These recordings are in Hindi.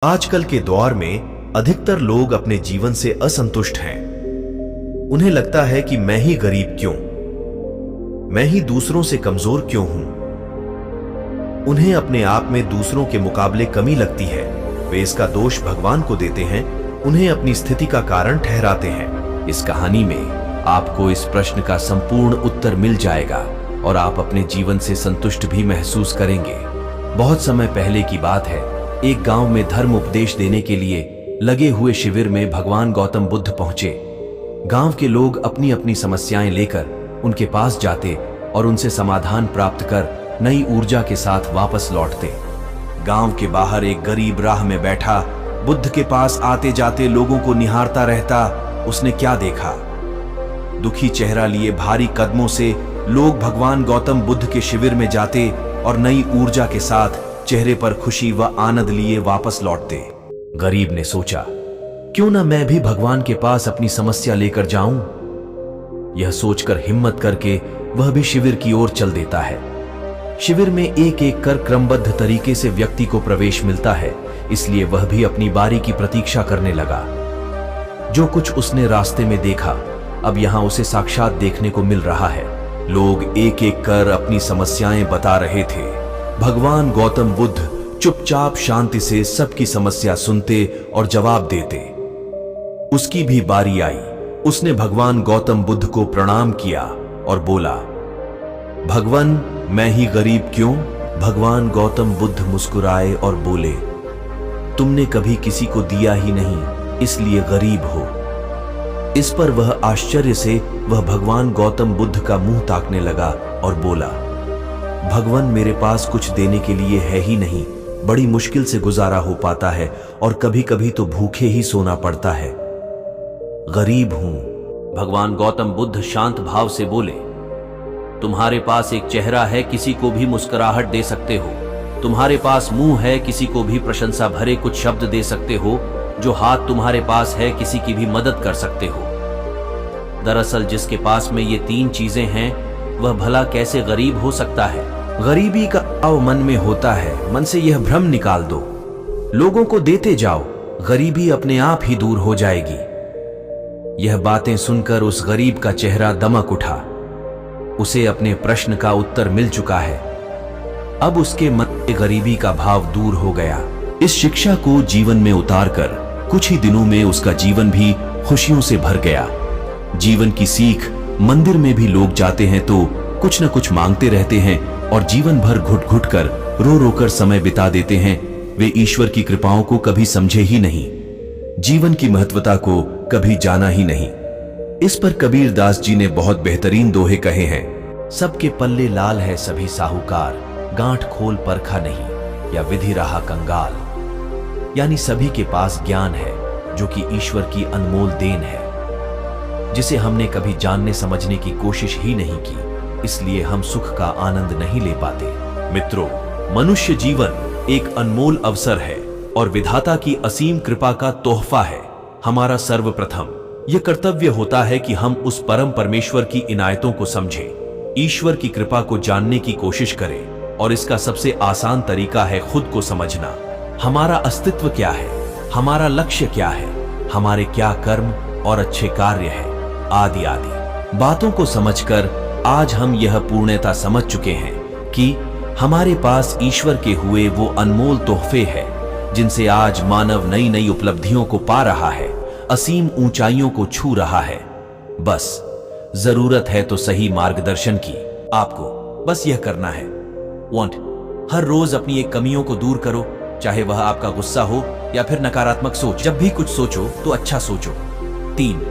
आजकल के दौर में अधिकतर लोग अपने जीवन से असंतुष्ट हैं। उन्हें लगता है कि मैं ही गरीब क्यों, मैं ही दूसरों से कमजोर क्यों हूं। उन्हें अपने आप में दूसरों के मुकाबले कमी लगती है। वे इसका दोष भगवान को देते हैं, उन्हें अपनी स्थिति का कारण ठहराते हैं। इस कहानी में आपको इस प्रश्न का संपूर्ण उत्तर मिल जाएगा और आप अपने जीवन से संतुष्ट भी महसूस करेंगे। बहुत समय पहले की बात है, एक गांव में धर्म उपदेश देने के लिए लगे हुए शिविर में भगवान गौतम बुद्ध पहुंचे। गांव के लोग अपनी अपनी समस्याएं लेकर उनके पास जाते और उनसे समाधान प्राप्त कर नई ऊर्जा के साथ वापस लौटते। गांव के बाहर एक गरीब राह में बैठा बुद्ध के पास आते जाते लोगों को निहारता रहता। उसने क्या देखा? दुखी चेहरा लिए भारी कदमों से लोग भगवान गौतम बुद्ध के शिविर में जाते और नई ऊर्जा के साथ चेहरे पर खुशी व आनंद लिए वापस लौटते। गरीब ने सोचा, क्यों ना मैं भी भगवान के पास अपनी समस्या लेकर जाऊं। यह सोचकर हिम्मत करके वह भी शिविर की ओर चल देता है। शिविर में एक एक कर क्रमबद्ध तरीके से व्यक्ति को प्रवेश मिलता है, इसलिए वह भी अपनी बारी की प्रतीक्षा करने लगा। जो कुछ उसने रास्ते में देखा, अब यहां उसे साक्षात देखने को मिल रहा है। लोग एक एक कर अपनी समस्याएं बता रहे थे। भगवान गौतम बुद्ध चुपचाप शांति से सबकी समस्या सुनते और जवाब देते। उसकी भी बारी आई। उसने भगवान गौतम बुद्ध को प्रणाम किया और बोला, भगवान मैं ही गरीब क्यों? भगवान गौतम बुद्ध मुस्कुराए और बोले, तुमने कभी किसी को दिया ही नहीं, इसलिए गरीब हो। इस पर वह आश्चर्य से वह भगवान गौतम बुद्ध का मुंह ताकने लगा और बोला, भगवान मेरे पास कुछ देने के लिए है ही नहीं, बड़ी मुश्किल से गुजारा हो पाता है और कभी कभी तो भूखे ही सोना पड़ता है, गरीब हूं। भगवान गौतम बुद्ध शांत भाव से बोले, तुम्हारे पास एक चेहरा है, किसी को भी मुस्कुराहट दे सकते हो। तुम्हारे पास मुंह है, किसी को भी प्रशंसा भरे कुछ शब्द दे सकते हो। जो हाथ तुम्हारे पास है, किसी की भी मदद कर सकते हो। दरअसल जिसके पास में ये तीन चीजें हैं, वह भला कैसे गरीब हो सकता है? गरीबी का भाव मन में होता है, मन से यह भ्रम निकाल दो। लोगों को देते जाओ, गरीबी अपने आप ही दूर हो जाएगी। यह बातें सुनकर उस गरीब का चेहरा दमक उठा। उसे अपने प्रश्न का उत्तर मिल चुका है। अब उसके मन से गरीबी का भाव दूर हो गया। इस शिक्षा को जीवन में उतारकर कुछ ही दिनों में उसका जीवन भी खुशियों से भर गया। जीवन की सीख, मंदिर में भी लोग जाते हैं तो कुछ न कुछ मांगते रहते हैं और जीवन भर घुट घुट कर रो रो कर समय बिता देते हैं। वे ईश्वर की कृपाओं को कभी समझे ही नहीं, जीवन की महत्वता को कभी जाना ही नहीं। इस पर कबीर दास जी ने बहुत बेहतरीन दोहे कहे हैं, सबके पल्ले लाल है सभी साहूकार, गांठ खोल परखा नहीं या विधि रहा कंगाल। यानी सभी के पास ज्ञान है जो कि ईश्वर की अनमोल देन है, जिसे हमने कभी जानने समझने की कोशिश ही नहीं की, इसलिए हम सुख का आनंद नहीं ले पाते। मित्रों, मनुष्य जीवन एक अनमोल अवसर है और विधाता की असीम कृपा का तोहफा है। हमारा सर्वप्रथम यह कर्तव्य होता है कि हम उस परम परमेश्वर की इनायतों को समझें, ईश्वर की कृपा को जानने की कोशिश करें। और इसका सबसे आसान तरीका है खुद को समझना। हमारा अस्तित्व क्या है, हमारा लक्ष्य क्या है, हमारे क्या कर्म और अच्छे कार्य है, आदि आदि बातों को समझकर आज हम यह पूर्णता समझ चुके हैं कि हमारे पास ईश्वर के हुए वो अनमोल तोहफे हैं जिनसे आज मानव नई नई उपलब्धियों को पा रहा है, असीम ऊंचाइयों को छू रहा है। बस जरूरत है तो सही मार्गदर्शन की। आपको बस यह करना है, हर रोज अपनी एक कमियों को दूर करो, चाहे वह आपका गुस्सा हो या फिर नकारात्मक सोच। जब भी कुछ सोचो तो अच्छा सोचो। 3,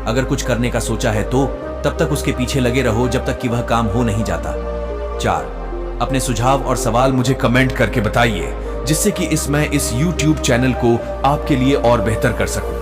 अगर कुछ करने का सोचा है तो तब तक उसके पीछे लगे रहो जब तक कि वह काम हो नहीं जाता। 4, अपने सुझाव और सवाल मुझे कमेंट करके बताइए, जिससे कि मैं इस YouTube चैनल को आपके लिए और बेहतर कर सकूं।